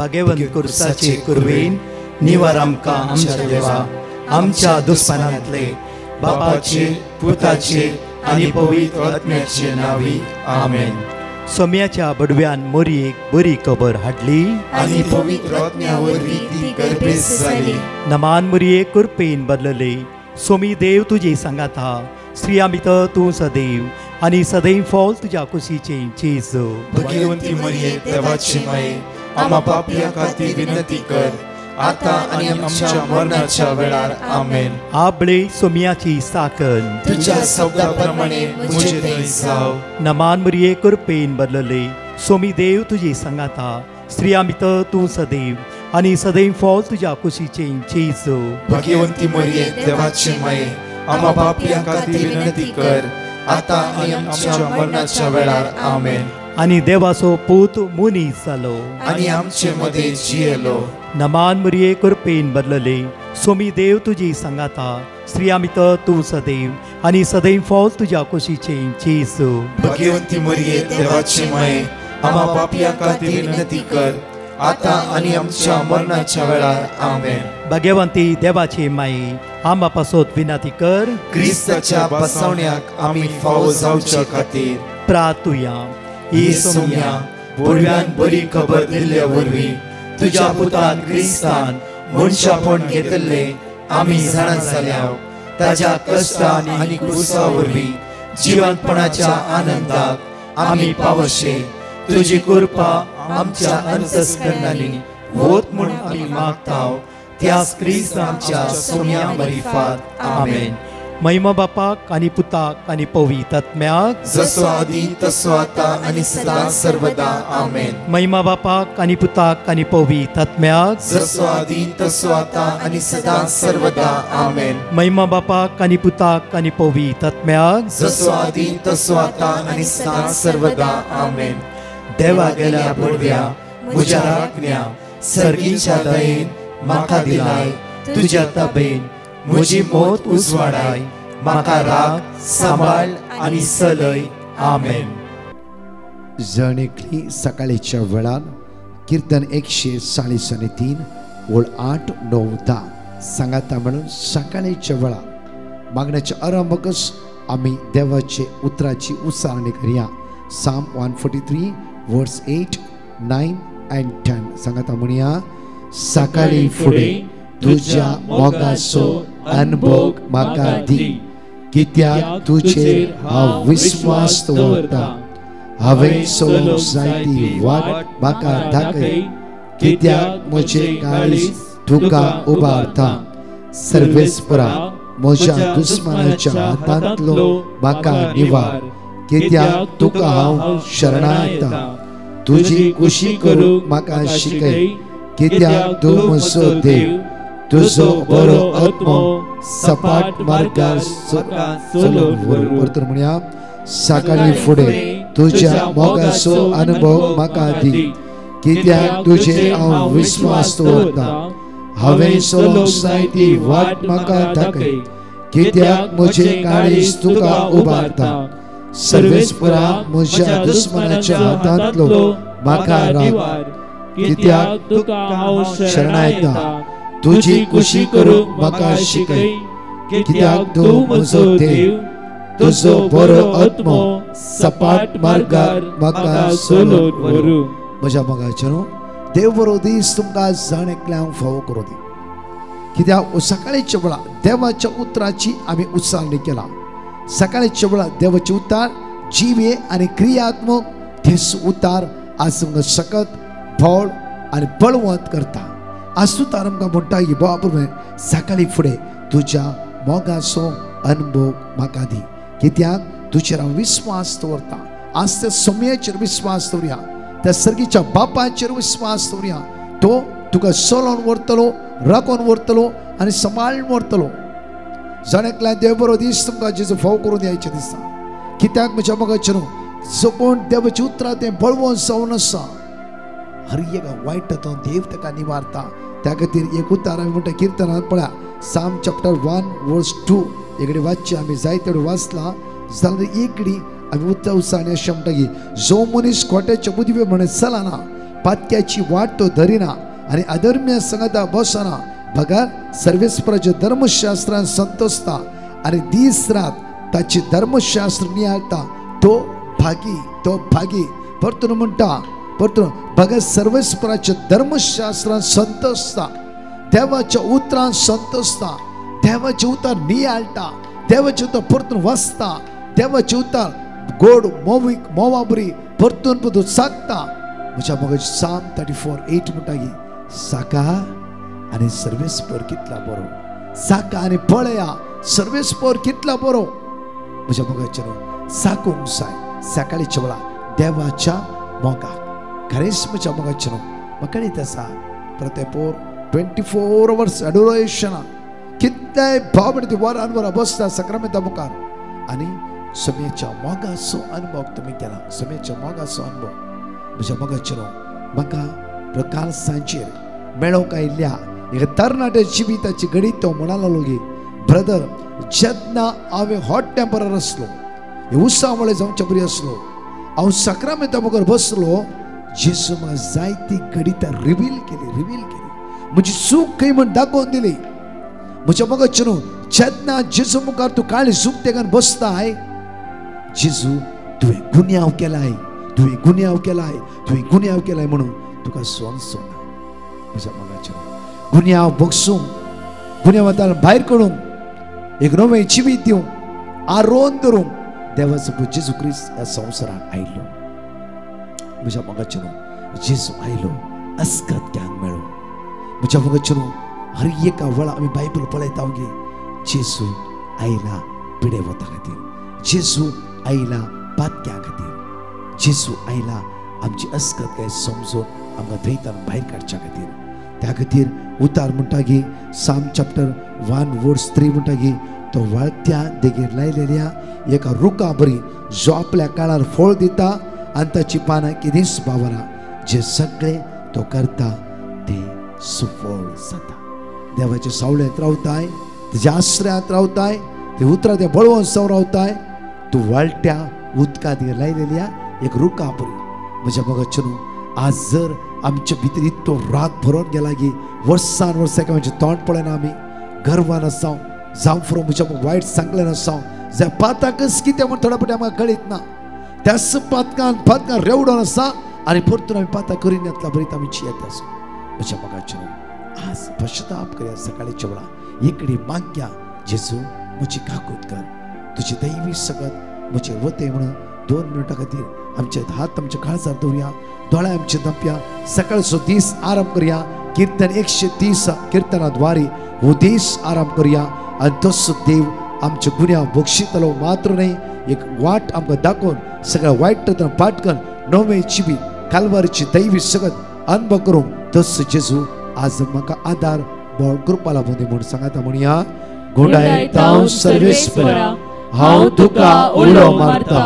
भगवंत कुर्साचे कुरवेन निवार आमकां आमच्या देवा आमच्या दुस्मनांतले बापाचे पुताचे आनी पवित्र आत्म्याचे नावी आमेन. सोम्याच्या बडव्यान मोरयेक बरी खबर हाडली आनी पवित्र आत्म्या वरवीं ती गर्भेस जाली. नमान मोरये कुरपेन बदलले. सोमी देव तुजे सांगात हा. स्त्रिया भितर तूं सदैव आनी सदैव फॉल तुज्या कुशीचे चेज. भगवंती मरिये देवाची माये आम्हा पापियां खातीर विनंती कर आता आनी आमच्या मरणाच्या वेळार आमेन. आबळे सोम्याची साकन तुझ्या शब्दाप्रमाणे मुझे थंय जाव. नमान मोरये कुरपेन बदलले. सोमी देव तुजे सांगात हा. स्त्रिया भितर तूं सदैव आनी सदैव फॉल तुज्या कुशीचे चेज. भगवंती मरिये देवाची माये आम्हा पापियां खातीर विनंती कर आता आनी आमच्या मरणाच्या वेळार आमेन. आनी देवाचो पूत मुनीस जालो आनी आमचे मदे जियेलो. नमान मोरये कुरपेन बदलले. सोमी देव तुजी सांगात हा. स्त्रिया भितर तूं सदैव आनी सदैव फॉल तुज्या कुशीचे चेज. भगवंती मरिये देवाची माये आम्हा पापियां खातीर विनंती कर आता आनी आमच्या मरणाच्या वेळार आमेन. भगवंती देवाचे माये आम्हा पासत विनंती कर. क्रिस्ताच्या बसवण्याक आमी फावो जावचे खातीर प्रार्थुया. ही सोम्या बडव्यान बरी खबर दिल्ल्या वरवीं तुज्या पुतान क्रिस्तान मनशापण घेतले आमी जाणा जाल्या. ताज्या कश्टान आनी क्रुसा वरवीं जिवंतपणाच्या आनंदाक आमी पावशे. तुजी कृपा आमच्या अंतस्करणांनी होत म्हूण आमी मागताव. त्याच क्रिस्त आमच्या सोम्या मरिफात आमेन. महिमा बापाक आनी पुताक आनी पवित्र आत्म्याक जसो आदी तसो आता आनी सदां सर्वदा आमेन. महिमा बापाक आनी पुताक आनी पवित्र आत्म्याक जसो आदी तसो आता आनी सदां सर्वदा आमेन. महिमा बापाक आनी पुताक आनी पवित्र आत्म्याक जसो आदी तसो आता आनी सदां सर्वदा आमेन. देवा गेल्या बडव्या म्हज्या राखण्या सर्गीच्या दयेन म्हाका दिलाय. तुज्या ताबेन म्हजी मोत उजवाडाय. म्हाका राख सांबाळ आनी चलय. आमेन. जणेकली सकाळीच्या वेळार कीर्तन 143 ओळ 8, 9, 10 सांगाता म्हणून सकाळीच्या वेळार मागण्याच्या आरंभकच आमी देवाचे उतराची उसारणी करूया. साम 143 वर्स 8, 9 and 10 सांगाता म्हणूया. सकाळी फुडे तुझ्या मोगाचो अनुभव म्हाका दी. कित्याक तुजेर हांव विश्वास दवरता. हांवें चलूंक जायती वाट म्हाका दाखय. कित्याक म्हजे काळीज तुका उबारता. सर्वेस्परा म्हज्या दुस्मनाच्या हातांतलो म्हाका निवार. कित्याक तुका हांव शरणायता. तुजी कुशी करूंक म्हाका शिकय. कित्याक तूं म्हजो देव. तुजो बरो आत्मो सपाट मार्गार चलोवन म्हणया. सकाळी फुडें तुज्या मोगाचो अनुभव म्हाका दी. कित्याक तुजेर हांव विश्वास दवरता. हांवें चलूंक जायती वाट म्हाका दाखय. कित्याक म्हजे काळीज तुका उबारता. सर्वेस्परा म्हज्या दुस्मनाच्या हातांतलो म्हाका राख. कित्याक तुका हांव शरणायता. तुजी कुशी करूंक म्हाका शिकय. कित्याक तूं म्हजो देव. तुजो बरो आत्मो सपाट मार्गार म्हाका चलोवन व्हरू. म्हज्या मोगाचेरो देव बरो दीस तुमकां जाण एकल्यांक फावो करूं दी. कित्याक सकाळीच्या वेळार देवाच्या उतराची आमी उच्चारणी केला. सकाळीच्या वेळार देवाचे उतार जिवे आनी क्रियात्मक तेच उतार आज तुमकां सकत भोळ आनी बळवंत करता. आज तू तार आमकां म्हणटा की बाबा सकाळी फुडें तुज्या मोगाचो अनुभव म्हाका दी. कित्याक तुजेर हांव विश्वास दवरता. आज त्या सोम्याचेर विश्वास दवरया. त्या सर्गीच्या बापाचेर विश्वास दवरया. तो तुका चलोवन व्हरतलो, राखून व्हरतलो आनी सांबाळून व्हरतलो. जाणेकल्या देव बरो दीस तुमकां जेजो फाव करून द्यायचे दिसता. कित्याक म्हज्या मोगाचेर जो कोण देवाची उतरां तें बळवून जावन आसा. हर एक वायट हातून देव ताका निवारता. त्या खातीर एक उतार आमी म्हणटा कीर्तनांत पळया. साम चॅप्टर 1 वर्स 2 एकडे वाचचे आमी जायते वाचला जाल्यार एकडी आमी उतर उसाने अशें म्हणटा की जो मनीस खोट्याचे बुदवे म्हणे चलना पातक्याची वाट तो धरिना आणि अधर्म्य संगता बसना बघा सर्वेस्पराचे धर्मशास्त्रान संतोषता आणि दीस रात ताची धर्मशास्त्र नियाळता तो भागी परतून म्हणता परतून बघा सर्वेस्पराचे धर्मशास्त्रान संतोषता देवाच्या उतरान संतोषता देवाचे उतार नियाळता देवाचे उतार परतून वाचता देवाचे उतार गोड मोवाबरी परतून सागता म्हज्या मोगाची साम 34:8 म्हणटा की साका आणि सर्वेस्पर कितला बरो साका आणि पळया सर्वेस्पर कितला बरो म्हज्या मोगाचे साकूंक जाय सकाळीच्या वेळा देवाच्या मोगाक खरेंच म्हज्या मोगाचे म्हाका आसा प्रत्येपोर 24 hours adoration कितल्याय भावनेची वरांवर बसता सक्रामेंता मुखार आणि समेच्या मोगाचो अनुभव तुम्ही केला समेच्या मोगाचो अनुभव म्हज्या मोगाचेर म्हाका प्रकाल सांजेर मेळोवंक आयिल्ल्या एका तरणाट्या जिविताची घडी तो म्हणालो लोगी ब्रदर जेन्ना हांवें हॉट टेम्परार आसलो हे उसावळे जावचे बरी आसलो हांव सक्रामेंता मुखार बसलो जेजू म्हाका जायती घडी रिवील केली म्हजी चूक खंय म्हण दाखोवन दिली म्हज्या मोगाचेर जेन्ना जेजू मुखार तूं काळी चूक तेगान बसताय जेजू तुवें गुन्यांव केलाय म्हणून तुका सोडना म्हज्या मोगाचेर गुन्यांव बगसूंक गुन्यांवांतल्यान भायर काडूंक एक नवें जिवीत दिवंक आरोन धरूंक देवाचो प्रभू जेजू क्रिस्त ह्या संवसारांत आयलो म्हज्या मोगाचेर जेजू आयलो अस्कत ज्ञान मेळो म्हज्या मोगाचेर हर एका वेळा आमी बायबल पळयता गे जेजू आयला पिडे वता खातीर जेजू आयला पातक्या खातीर जेजू आयला आमची अस्कत काय समजून आमकां थंयच्यान भायर काडच्या खातीर त्या खातीर उतार म्हणटा गे साम चॅप्टर 1:3 म्हणटा गे तो वाळत्या देगेर लायलेल्या एका रुखा बरी जो आपल्या काळार फळ दिता आनी ताची पानां किदेंच बावरा जे सगळे तो करता ते सुफळ जाता देवाच्या सावळ्यांत रावताय तेज्या आश्रयांत रावताय ते उतरां ते बळवून सव रावताय तूं वाळट्या उदकांत लायलेल्या एक रुखा बरी म्हज्या मोगाचेर आज जर आमच्या भितर इतको राग भरून गेला की वर्सान वर्सां म्हणजे तोंड पळयना आमी गर्वान आसां जावं फुरो म्हज्या वायट सांगलें आसां ज्या पाताकच कितें म्हण थोड्या फावटी आमकां कळीत ना त्याच पातकान रेवडोन आसा आनी परतून आमी पातां करीन येतला बरीत आमी जियेत आसा म्हज्या मोगाचेर आज पश्चाताप करया सकाळीच्या वेळा इकडे मागया जेजू म्हजी काकूत कर तुजी दैवी सगत म्हजे वते म्हणून 2 मिनटां खातीर आमचे हात आमच्या काळजार दवरया दोळे आमचे दंपया सकाळचो दीस आराम करया कीर्तन 130 कीर्तनाद्वारे हो दीस आराम करया आनी तसो देव आमच्या गुन्यांव बक्षितलो मात्र न्ही एक वाट आमकां दाखोवन सगळ्या वायट पाटकन नवे जिवीत कालवारीची दैवी सगत अनुभव करूंक तसो जेजू आज म्हाका आदार बळ कृपा लाभूं दी म्हूण सांगाता म्हणया घोडायता सर्वेस्परा हांव तुका उलो मारता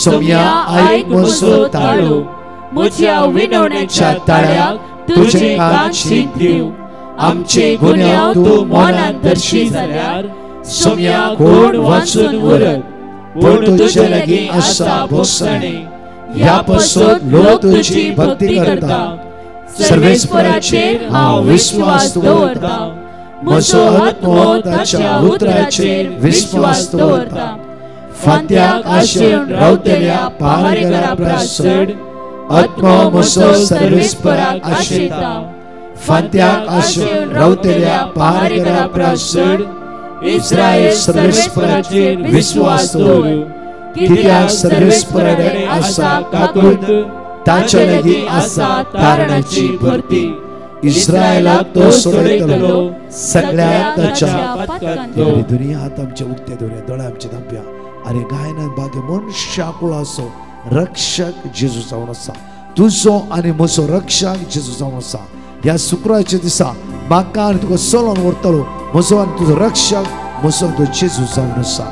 सोम्या आयक म्हजो ताळो म्हज्या विनवण्याच्या ताळ्याक तुजे कान शीत दिव आमचे गुन्यांव तूं मनांत दर्शी जाल्यार सोम्या कोण वाचून उरत पूण तुजे लागीं आसा भोगसणे ह्या पासून लोक तुजी भक्ती करता सर्वेस्पराचेर हांव विश्वास दवरता म्हजो आत्मो ताच्या उतराचेर विश्वास दवरता फांत्याक आशेवन रावतल्या पहारेकारा प्रासड आत्मो म्हजो सर्वेस्पराक आशेता फांत्याक आशेवन रावतल्या पहारेकारा प्रासड इस्रायल सर्वेस्पराचेर विश्वास दवर कित्याक सर्वेस्पराचेर आसा काकूत ताचे लागीं आसा तारणाची भरती इस्रायलाक तो सोडयतलो सगळ्या ताच्या पातकांतलो दुनिया हात आमचे उक्ते दवरया दोळे आमचे दांपया आनी गायनान बागे मनशा कुळाचो रक्षक जेजू जावन आसा तुजो आनी म्हजो रक्षक जेजू जावन आसा ह्या शुक्राच्या दिसा म्हाका आनी तुका चलोन व्हरतलो म्हजो आनी तुजो रक्षक म्हजो तो जेजू जावन आसा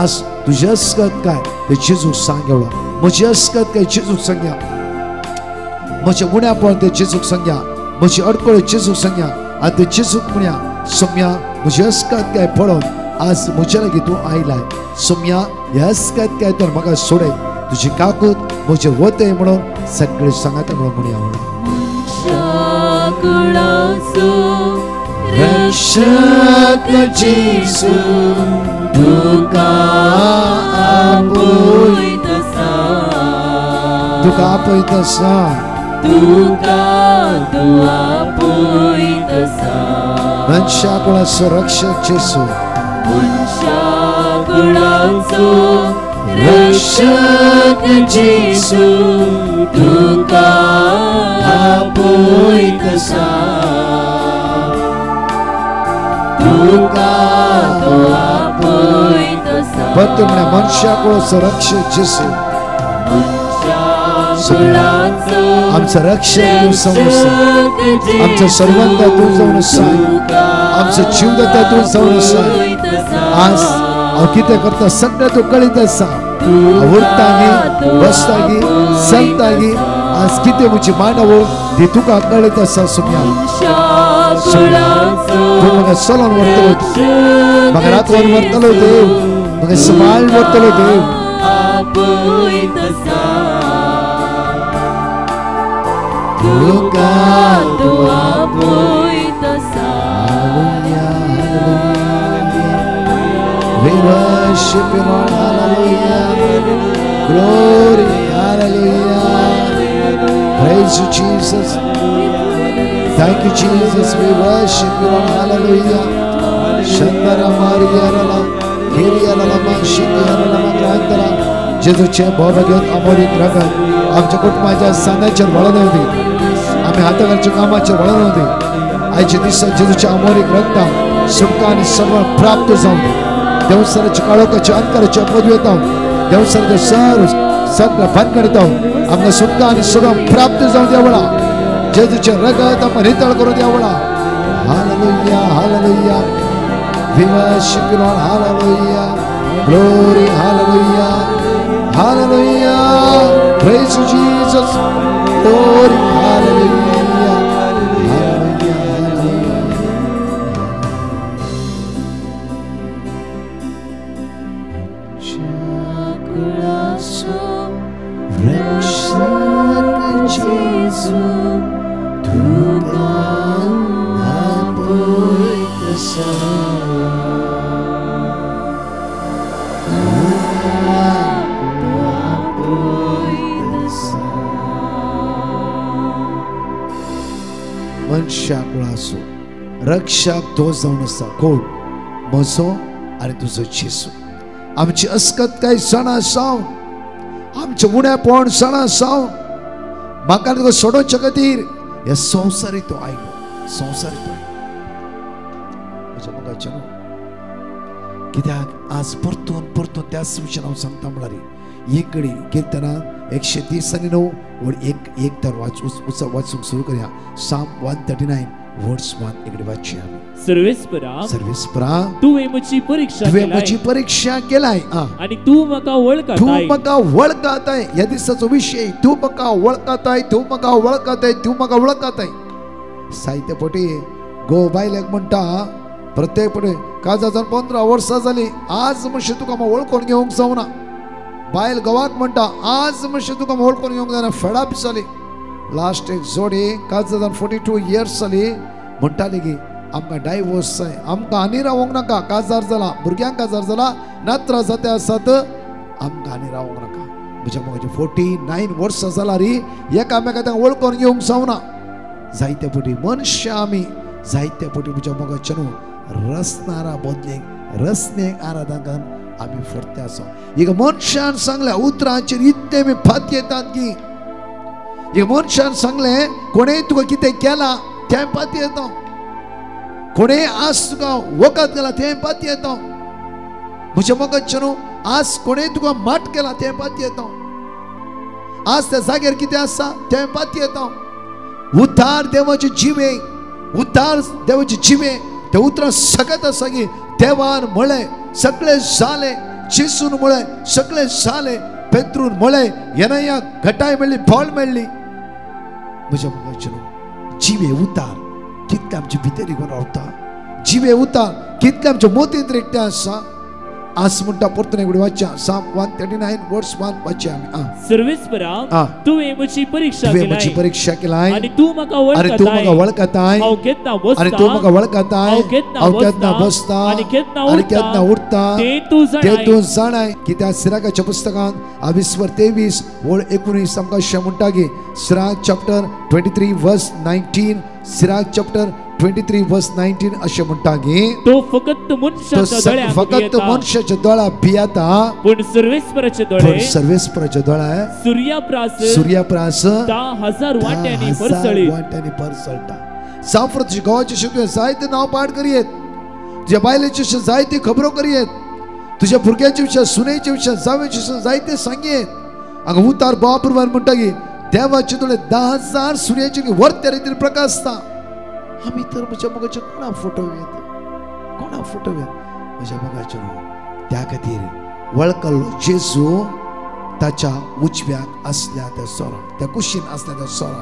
आज तुजी अस्कत काय ते जेजूक सांग एवढा म्हजी अस्कत काय जेजूक सांगया म्हजे गुण्यापण ते जेजूक सांगया म्हजी अडकळी जेजूक सांगया आनी ते जेजूक म्हणया सोम्या म्हजी अस्कत काय पळोवन आज म्हज्या लागीं तूं आयलाय सोम्या ह्या अस्कत काय म्हाका सोडय तुजी काकूत म्हजे वते म्हणून सगळे सांगात म्हणून म्हणया कुळाचो रक्षक जेसू तुका आपयतसा तुका आपयतसा तुका तू आपयतसा मनशा कुळाचो रक्षक जेसू मनशा कुळाचो रक्षक जेसू तुका आपयतसा तुका तू आपयतसा बत्तर म्हणा मनशा कुळाचो रक्षक जेसू आमचा रक्षक तू समोर आमचा सर्वंता तू जाऊन सांग आमचा जीवदाता तू जाऊन सांग आज हांव कितें करता सगळें तू कळीत आसा उठतागी बसतागी चलतागी आज कितें म्हजी मांडवो ती तुका कळीत आसा सुम्या तू म्हाका चलोवन व्हरतलो म्हाका रातवन व्हरतलो देव म्हाका सांबाळून व्हरतलो देव तुका तू आपयतसा We worship you, Lord, hallelujah. Glory, hallelujah. Praise you, Jesus. Thank you, Jesus. We worship you, Lord, hallelujah. Shandara Maria Rala, Kiria Rala, Shikia Rala, Grandara. जेजूचे भोवघेत Amolik रगत आमच्या कुटुंबाच्या सांध्याचेर वळण होती आम्ही हाताकडच्या कामाचेर वळण होती आयच्या दिसा जेजूच्या अमोलिक रगतां सुटका आनी सर्व प्राप्त जावन देवसराच्या काळोखाच्या अंतराच्या पदवेतां देवसराच्या सगळ्या भानगडीतां आमकां सुटका आनी सगळं प्राप्त जावन देवळा जेजूचे रगत आमकां नितळ करून Deola hallelujah hallelujah We worship you, Lord, hallelujah. Glory, hallelujah. Hallelujah. Praise you, Jesus. Glory, hallelujah. Hallelujah, hallelujah. Rakshak Jesu, tuka apoytasa. मनशा कुळाचो रक्षक तो जावन आसा कोण म्हजो आनी तुजो जेसू आमची अस्कत काय सणां सावन आमचे उणेपण सणां सावन म्हाका तुका सोडोवचे खातीर ह्या संवसारीत तो आयलो संवसारीत म्हज्या मोगाचें न्हू कित्याक आज परतून परतून त्याच विशयान हांव सांगता म्हळ्यार एक घडी कीर्तना 130:9 एक तर वाचूंक सुरू करूया Psalm 139 वर्स 1 इकडे वाचूया सर्वेस्परा तुवें म्हजी परीक्षा केलाय आनी तू म्हाका वळखताय ह्या दिसाचो विशय तू म्हाका वळखताय साहित्य पटी गो बायलेक म्हणटा प्रत्येक पटी काजा 15 वर्सां जाली आज मातशें तुका वळखून घेवंक जावना बायल गवाक म्हणटा आज मातशें तुका वळखून घेवंक जायना फेडाप जाली लास्ट एक जोडी 42 इयर्स जाली म्हणटाली की आमकां डायवोर्स जाय आमकां आनी रावोंक नाका काजार जाला भुरग्यांक काजार जाला नात्रा जाते आसात आमकां आनी रावोंक नाका म्हज्या मोगाची 49 वर्सां जालां री एकामेकांक वळखून घेवंक जावना जायते फावटी मनशां आमी जायते फावटी म्हज्या मोगाचे न्हू रसनारा बदलेक रसनेक आराधनान आमी फरते आसा एक मनशान सांगलें उतरांचेर इतले आमी फात येतात की एक मनशान सांगलें कोणें तुका कितें केलां तें फात येता कोणें आज तुका वखद केला तें फात येता म्हज्या मोगाचें न्हू आज कोणें तुका माट केला तें फात येता आज त्या जाग्यार कितें आसा तें फात येता उद्धार देवाचे जिवे ते उतरां सगळ्यात आसा की देवान म्हळें सगळें जालें जेसून म्हळें सगळें जालें पेत्रून म्हळें येनाया घटाय मेळ्ळी बोल मेळ्ळी म्हज्या मोगाचें न्हू जिवे उतार कितले आमचे भितर घेवन रावता जिवे उतार कितले आमच्या मोतींत रेखते आसा आज म्हणटा परतून एकदा वाचा साम 139 वर्स 1 वाचा आमी सर्वेस्परा तुवें म्हजी परीक्षा तुवें म्हजी केलाय परीक्षा केलाय आनी तू म्हाका आनी तू म्हाका वळखताय हांव केन्ना बसता आनी तू म्हाका वळखताय हांव केन्ना हांव केन्ना बसता आनी केन्ना उठता ते तू ते तू जाणाय कित्याक सिराकाच्या पुस्तकांत 23 ओळ 19 आमकां अशें म्हणटा की सिराक चॅप्टर 23 वर्स 19 सिराक चॅप्टर 23 वर्स 19 अशें म्हणटा की तो फकत मनशाच्या दोळ्यांक फकत मनशाच्या दोळ्याक भियेता पण सर्वेस्पराचे पण दोळे सर्वेस्पराच्या दोळ्याक सूर्यप्रास 10,000 वाट्यांनी परसळीत वाट्यांनी परसळटा जावं तुज्या गांवाचे शेतून जायते नांव पाठ करियेत तुज्या बायलेचे विशय जायते खबरो करियेत तुझ्या भुरग्याचे विशय सुनेचे विशय जावेचे विशय जायते सांगियेत हांगा उतार बापूरवार म्हणटा की देवाचे दोळे 10,000 सूर्याचे वर्त्या रितीन प्रकाशता आमी तर म्हज्या मगाचे कोणा फटोवेत म्हज्या मगाचे त्या खातीर वळखलो जेजू ताच्या उजव्याक असल्या त्या सोरा त्या कुशीन असल्या त्या सोरा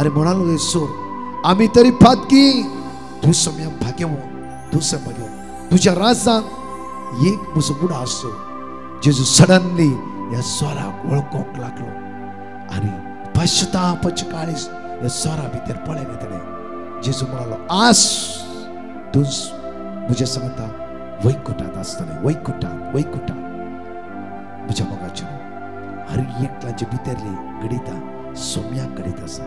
अरे म्हणालो सोर आमी तरी फातकी तू सम्या भाग्यवान तू भाग्यवान तुझ्या राजांत एक म्हजो बुडो आसो जेजू सडनली ह्या सोराक वळखोंक लागलो आनी पश्चातापाची काळीज ह्या सोरा भितर पळयलें ताणें जेजू म्हणालो आज तूं म्हज्या सांगता वैकुंठांत आसतलें वैकुंठांत म्हज्या मोगाचें हर एकल्याचे भितरली घडीता सोम्याक घडीत आसा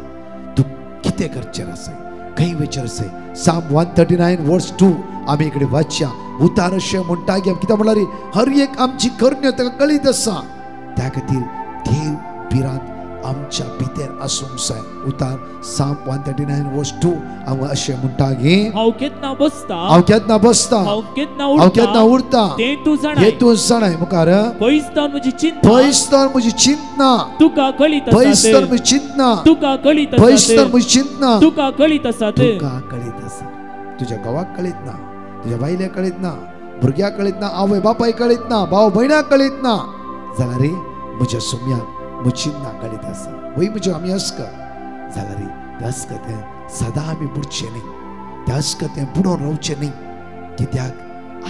तूं कितें करचेर आसा खंय वेचेर आसा साम 139 वर्स 2 आमी इकडे वाचया उतार अशें म्हणटा की कित्याक म्हणल्यार हर एक आमची करण्यो ताका कळीत आसा त्या खातीर देव बिरांत आमच्या भितर आसूंक जाय उतार साम 139 वर्स 2 हांव अशें म्हणटा की हांव केन्ना बसता हांव केन्ना उरता ते तू जाणाय मुखार पयसतान म्हजी चिंतना तुका कळीत पयसतान म्हजी चिंतना तुका कळीत पयसतान म्हजी चिंतना तुका कळीत आसा तुझ्या गावाक कळीत ना तुझ्या बायल्याक कळीत ना भुरग्याक कळीत ना आवय बापायक कळीत ना भाव भयणाक कळीत ना जाल्यार रे म्हज्या सोम्याक म्हजी चिंतना कळीत आसा वय म्हज्यो आमी अस्कत जाल्यार रे ते अस्कतें सदां आमी बुडचें न्ही त्या अस्कतें बुडोवन रावचें न्ही कित्याक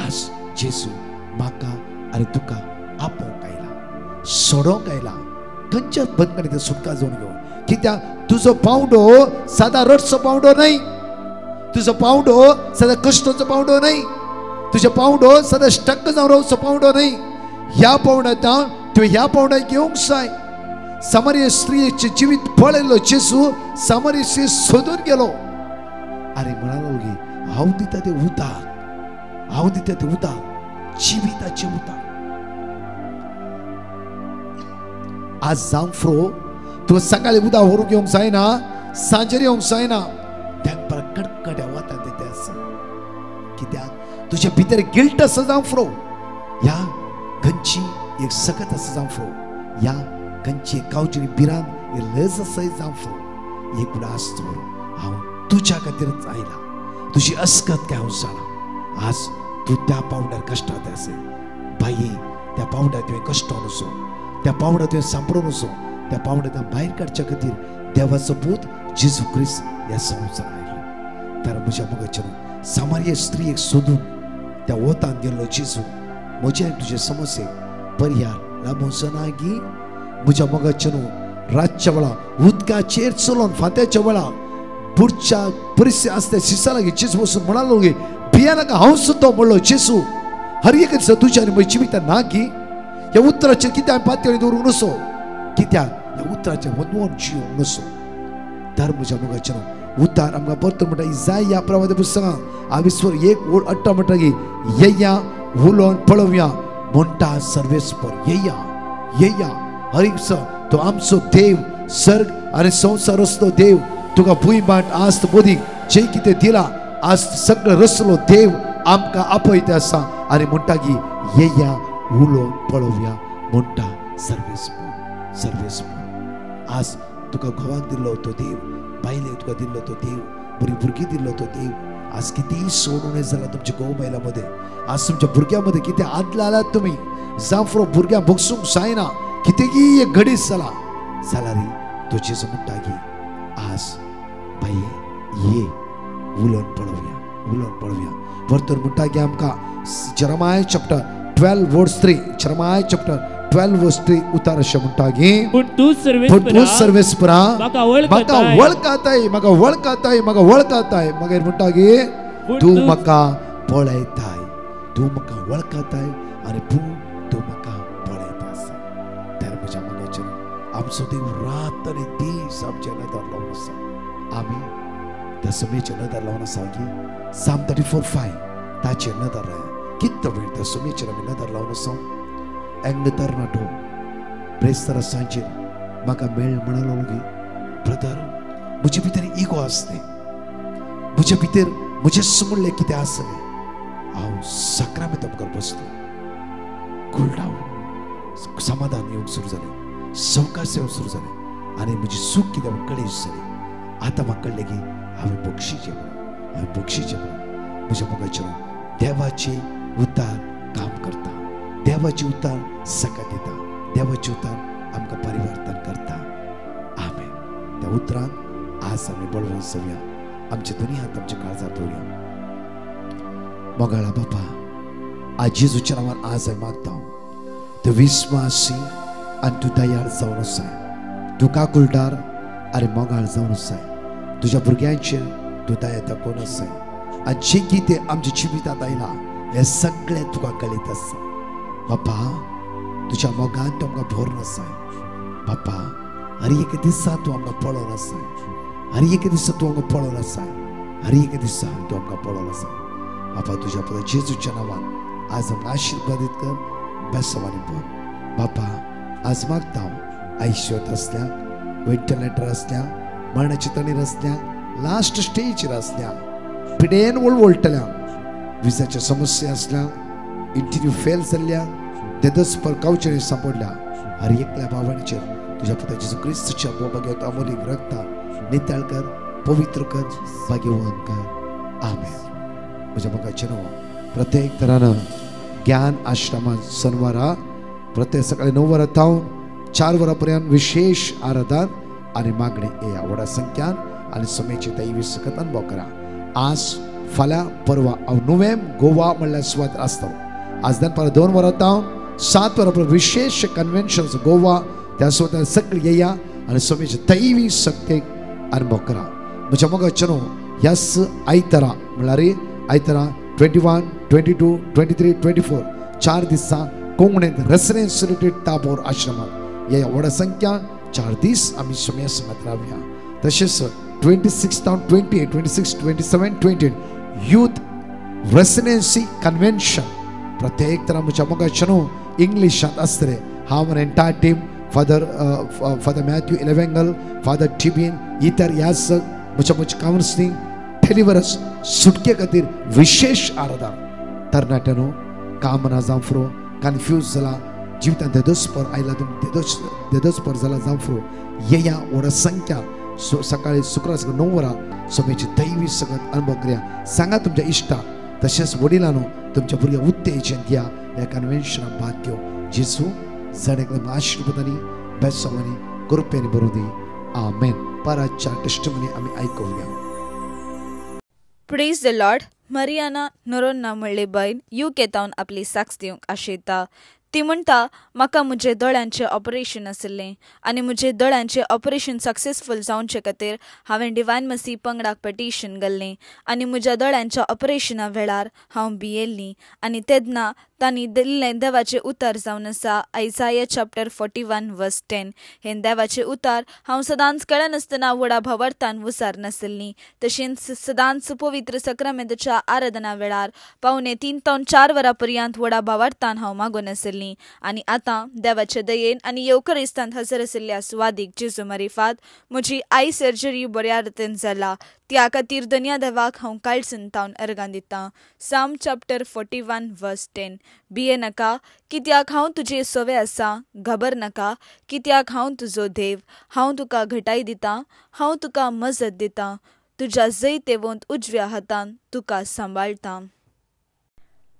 आज जेजू म्हाका आनी तुका आपोवंक आयला सोडोंक आयला खंयच्याच बंदखणींतल्यान सुटका जावन घेवं कित्याक तुजो पावंडो सदां रडचो पावंडो न्हय तुजो पावंडो सदां कश्टाचो पावंडो न्हय तुजो पावंडो सदां स्टक्क जावन रावचो पावंडो न्हय ह्या पावंड्यात तुवें ह्या पावंड्याक घेवंक जाय सामरिया स्त्रीचे जिवीत पळयलो जेजू सामरिया स्त्री सोदून गेलो अरे म्हणालो की हांव दिता ते उदक जिविताचे उदक आज जावं फ्रो तुका सकाळी उदक व्हरूंक येवंक जायना सांजेर येवंक जायना त्या कडकड्या वातान ते आसा कित्याक तुज्या भितर गिल्ट आसा जावं फ्रो ह्या खंयची एक सकत आसा जावं फ्रो ह्या खंयची कावची बिरान लज आसा जावं फ्रो एक आसतो हांव तुज्या खातीरच आयला तुजी अस्कत काय हांव जाणा आज तूं त्या पावंड्यार कश्टांत आसा बाये त्या पावंड्यार तुवें कश्टान वचो त्या पावंड्यार तुवें सांपडून वचो त्या पावंड्यार भायर काडच्या खातीर देवाचो पूत जेजू क्रिस्त ह्या संवसारांत आयलो तर म्हज्या मोगाचेर सामरिया स्त्रीक सोदून त्या वोतान गेल्लो जेजू म्हज्या तुजे समस्येक पर्याय लाबोवचो ना की म्हज्या मोगाचेर रातच्या वेळा उदकाचेर चलोवन फांत्याच्या वेळा बुडच्या परिस्थिती आसता शिसा लागीं जेजू वचून म्हणालो गे भिया नाका हांव सुद्दां म्हणलो जेजू हर एक दिसा तुज्या आनी म्हजी जिवितां ना की ह्या उतराचेर कित्याक हांवें पातळी दवरूंक नसो कित्याक ह्या उतराचेर वनवून जियोंक नसो तर म्हज्या मोगाचेर उतार आमकां परतून म्हणटा जाय ह्या प्रवाद पुस्तकांत 1:18 म्हणटा की येया उलोवन पळोवया म्हणटा सर्वेस्पर येया हर एक तो आमचो देव सर्ग आनी संवसार रचलो देव तुका भुंयभाट आस्त बोदीक जे कितें दिला आज सगळो रचलो देव आमकां आपयता आसा आनी म्हणटा की येया उलोवन पळोवया म्हणटा सर्वेस्पर आज तुका घोवाक दिल्लो तो देव बायलेक तुका दिल्लो तो देव बरी भुरगीं दिल्लो तो देव आज कितेंय सोडूं नये जाल्यार तुमच्या घोव बायलां मदें आज तुमच्या भुरग्यां मदें कितें आदला आलात तुमी जावं भुरग्यां भोगसूंक जायना कितेंय एक घडीत जाला जाल्यार तो जेजू म्हणटा की आज बाये ये उलोवन पळोवया परतून म्हणटा की आमकां Jeremiah chapter 12 verse 3. Jeremiah chapter 12 verse 3 उतार अशें म्हणटा की पूण तूं सर्वेस्परा म्हाका वळखताय म्हाका वळखताय मागीर म्हणटा की तूं म्हाका पळयताय, तूं म्हाका वळखताय आनी तूं म्हाका पळयतास. तर म्हज्या मनाचेर आमचो देव रात आनी दीस आमचे नदर लावन आसा. आमी त्या समेचे नदर लावन आसा की Psalm 34:5 ताचेर नदर लाय. कितलो वेळ त्या समेचेर आमी नदर लावन आसा. एंग तरणाटो प्रेस्तारा सांजेर म्हाका मेळ म्हणलो की ब्रदर म्हजे भितर इगो आसले, म्हजे भितर म्हजे समोरले कितें आसले, हांव सक्रामेत अपकार बसलो, कूल डावन समाधान येवंक सुरू जालें, सवकास येवंक सुरू जालें आनी म्हजी सूख कितें कळीस जाली. आतां म्हाका कळ्ळें की हांवें बक्षीचें म्हणून म्हज्या मोगाचेर देवाचे उतार काम करता, देवाचे उतार सकत येता, देवाचे उतार आमकां परिवर्तन करता. आमेन. त्या उतरान आज आमी बळवून जावया, आमचे दोनी हात आमच्या काळजार दवरया. मोगाळा बापा, आज जेजूच्या नांवान आज हांव मागता तूं विस्वासी आनी तूं दयाळ जावन आसाय, तूं काकुळटार आनी मोगाळ जावन आसाय. तुज्या भुरग्यांचेर तूं दया दाखोवन आसाय. आनी जें कितें आमच्या जिवितांत आयलां हें सगळें तुका कळीत आसा. बापा तुज्या मोगान तूं आमकां भरून आसाय. बापा हर एक दिसा तूं आमकां पळोवन आसाय, हर एक दिसा तूं आमकां पळोवन आसाय, हर एक दिसा तूं आमकां पळोवन आसाय. बापा तुज्या पुत्र जेजूच्या नांवान आज आमकां आशिर्वादीत कर, बेसवानी भर. बापा आज मागता हांव आयुश्यांत आसल्याक, वेंटिलेटर आसल्याक, मरणाच्या तणीर आसल्याक, लास्ट स्टेजीर आसल्याक, पिडेन वळवळटल्यांक, विजाच्या समस्या आसल्याक, इंटरव्यू फेल जाल्ल्या, देदस्पर कावचेर सांपडल्या, हर एकल्या भावांचेर तुज्या पुत्र जेजू क्रिस्तच्या मोगाचो अमोलीक रक्ता नितळ कर, पवित्र कर, भाग्यवान कर. आमेन. म्हज्या मोगाचेर प्रत्येक तरान ज्ञान आश्रमात शनिवारा प्रत्येक सकाळी 9 वरां 4 वरां पर्यंत विशेष आराधन आनी मागणी हे आवडा संख्यान आनी समेची दैवी सकत अनुभव करा. आज फाल्यां परवा हांव नुवें गोवा म्हणल्यार स्वाद आसतलो. आज दनपार 2 वरां 7 वरां पर्यंत विशेष कन्वेन्शन गोवा, त्या सुवातार सगळीं येया आनी समेची दैवी सक्तीक अनुभव करा. म्हज्या मोगाचेर ह्याच आयतारा म्हळ्यार आयतारा 21, 22, 23, 24 4 दिसां कोंकणींत रेसिडेन्स रिट्रीट ताबोर आश्रमात हे व्हड संख्या 4 दीस आमी समे सांगात रावया. तशेंच 26 to 28, 26, 27, 28 यूथ रेसिडेन्सी कन्वेन्शन प्रत्येक तरा म्हज्या मोगाचेर इंग्लिशांत आसतलें. हांव एंटायर टीम फादर मॅथ्यू इलेवेंगल, फादर टिबीन, इतर याजक म्हज्या काउन्सिलींग डेलिव्हरन्स सुटके खातीर विशेष आराधन. तरणाट्यानो काम ना जावं फुरो, कन्फ्यूज जाला, जिवितांत देदोस्पर आयला, तुमी देदोस्पर जाला जावं फुरो, येया व्हड संख्या सकाळी शुक्रार 9 वरां समेची दैवी सकत अनुभव करया. सांगा तुमच्या इश्टा, तशेंच वडिलांनो तुमच्या भुरग्यांक उत्तेजन दिया ह्या कन्वेन्शनाक भाग घेवं. जेजू जणेक आशिर्वादांनी बेसवानी कृपेनी भरूं दी. आमेन. पाराच्या टेस्टिमनी आमी आयकुया. Praise the Lord. Mariana Noronha म्हणले बायन UK तावन आपली साक्ष दिवंक आशेता. ती म्हणटा म्हाका म्हजे दोळ्यांचें ऑपरेशन आशिल्लें आनी म्हजे दोळ्यांचें ऑपरेशन सक्सेसफूल जावचे खातीर हांवें डिवायन मसी पंगडाक पेटिशन घाल्लें आनी म्हज्या दोळ्यांच्या ऑपरेशना वेळार हांव भियेल्लीं आनी तेदना तांणी दिल्लें देवाचें उतर जावन आसा आयसाया चॅप्टर 41 वर्स 10. हें देवाचें उतर हांव सदांच कळनासतना व्हडा भावार्थान विचारनाशिल्लीं. तशेंच सदांच पवित्र सक्रामेंताच्या आराधना वेळार 3 to 4 वरां पर्यंत व्हडा भावार्थान हांव मागून आशिल्लीं. आनी आतां देवाचे दयेन आनी येवकरिस्तांत हजर आशिल्ल्या सुवादीक जेजू मारिफात म्हजी आय सर्जरी बऱ्या रितीन जाला. त्या खातीर दुनिया देवाक हांव काळसून तावन अर्गां दितां. साम चॅप्टर 41 वर्स 10. भिये नाका, कित्याक हांव तुजे सोवे आसा. घाबर नाका, कित्याक हांव तुजो देव. हांव तुका घटाय दितां, हांव तुका मजत दितां. तुज्या जैत तेवंत उजव्या हातान तुका सांबाळटां.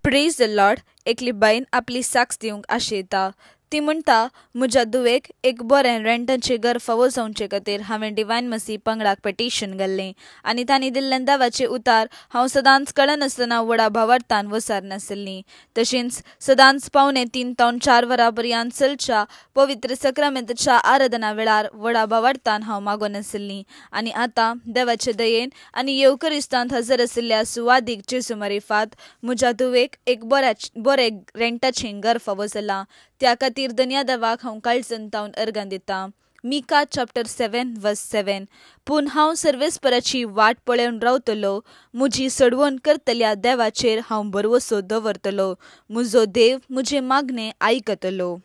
Praise the Lord. एकली बायन आपली साक्ष दिवंक आशेता. ती म्हणटा म्हज्या दुवेक एक बरें रेंटाचें घर फावो जावचे खातीर हांवें डिवायन मसी पंगडाक पेटिशन घाल्लें आनी तांणी दिल्लें देवाचें उतार हांव सदांच कळनासतना व्हडा भावार्थान वसार नासली. तशेंच सदांच पावणे 3 ते 4 वरां पर्यंत चलच्या पवित्र सक्रामेंताच्या आराधना वेळार व्हडा भावार्थान हांव मागो नासली. आनी आतां देवाचे दयेन आनी येवकरिस्तांत हजर आशिल्ल्या सुवादीक जेजू मारिफात म्हज्या धुवेक एक बरें रेंटाचें घर फावो जालां. त्या खातीर धन्य देवाक हांव काळजंतावन अर्गां दितां. मिका चॅप्टर 7:7. पूण हांव सर्वेस्पराची वाट पळोवन रावतलो, म्हजी सडवण करतल्या देवाचेर हांव भरवसो दवरतलो. म्हजो देव म्हजें मागणें आयकतलो.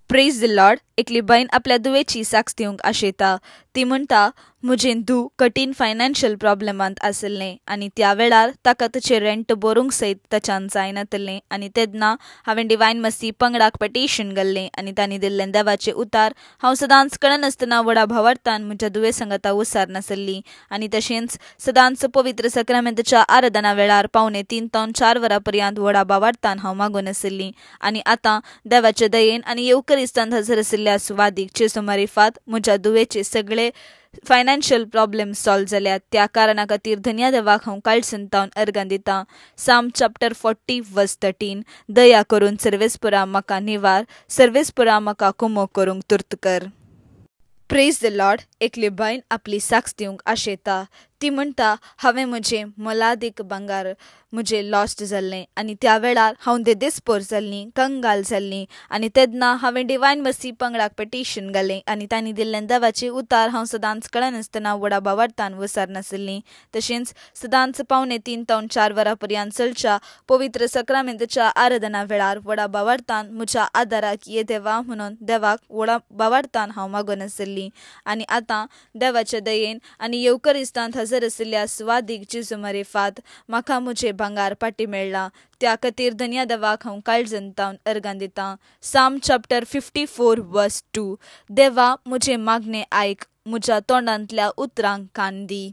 Praise the Lord. एकली बायन आपल्या दुवेची साक्ष दिवंक आशेता. ती म्हणटा म्हजें धूव कठीण फायनान्शियल प्रॉब्लेमांत आशिल्लें आनी त्या वेळार ताका ताचें रेंट भरूंक सयत ताच्यान जायनातलें आनी तेन्ना हांवें डिवायन मसी पंगडाक पेटिशन घाल्लें आनी तांणी दिल्लें देवाचें उतार हांव सदांच कळनासतना व्हडा भावार्थान म्हज्या दुवे सांगाता उसार नासली. आनी तशेंच सदांच पवित्र सक्रामेंताच्या आराधना वेळार पावणे 3 ते 4 वरां पर्यंत व्हडा भावार्थान हांव मागो नासली. आनी आतां देवाचे दयेन आनी येवकरिस्तांत हजर आशिल्ल्या सुवादीक जेजू मारिफात म्हज्या दुवेचे सगळे फायनान्शियल प्रॉब्लेम सॉल्व जाल्यात. त्या कारणा खातीर धन्य देवाक हांव काळजंतावन अर्गां दितां. साम चॅप्टर 40:13. दया करून सर्वेस्परा म्हाका निवार, सर्वेस्परा म्हाका कुमो करूंक तुर्त कर. Praise the Lord. एकली बायन आपली साक्ष दिवंक आशेता. ती म्हणटा हांवें म्हजें मोलादीक भांगार म्हजें लॉस्ट जाल्लें आनी त्या वेळार हांव देदेस्पोर जाल्लीं, कंगाल जाल्लीं आनी तेन्ना हांवें डिवायन मसी पंगडाक पेटिशन घालें आनी तांणी दिल्लें देवाचें उतार हांव सदांच कळनासतना व्हडा भावार्थान वसार नासलीं. तशेंच सदांच पावणे 3 ते 4 वरां पर्यंत चलच्या पवित्र सक्रामेंताच्या आराधना वेळार व्हडा भावार्थान म्हज्या आदाराक ये देवा म्हणून देवाक व्हडा भावार्थान हांव मागो नासली. आनी आतां देवाच्या दयेन आनी येवकरिस्तांत हजर आशिल्ल्या सुवादीक जेजू मारिफात म्हाका म्हजें भांगार पाटी मेळ्ळां. त्या खातीर धन्य देवाक हांव काळजंतावन अर्गां दितां. साम चॅप्टर 54:2. देवा म्हजें मागणें आयक, म्हज्या तोंडांतल्या उतरांक कान दी.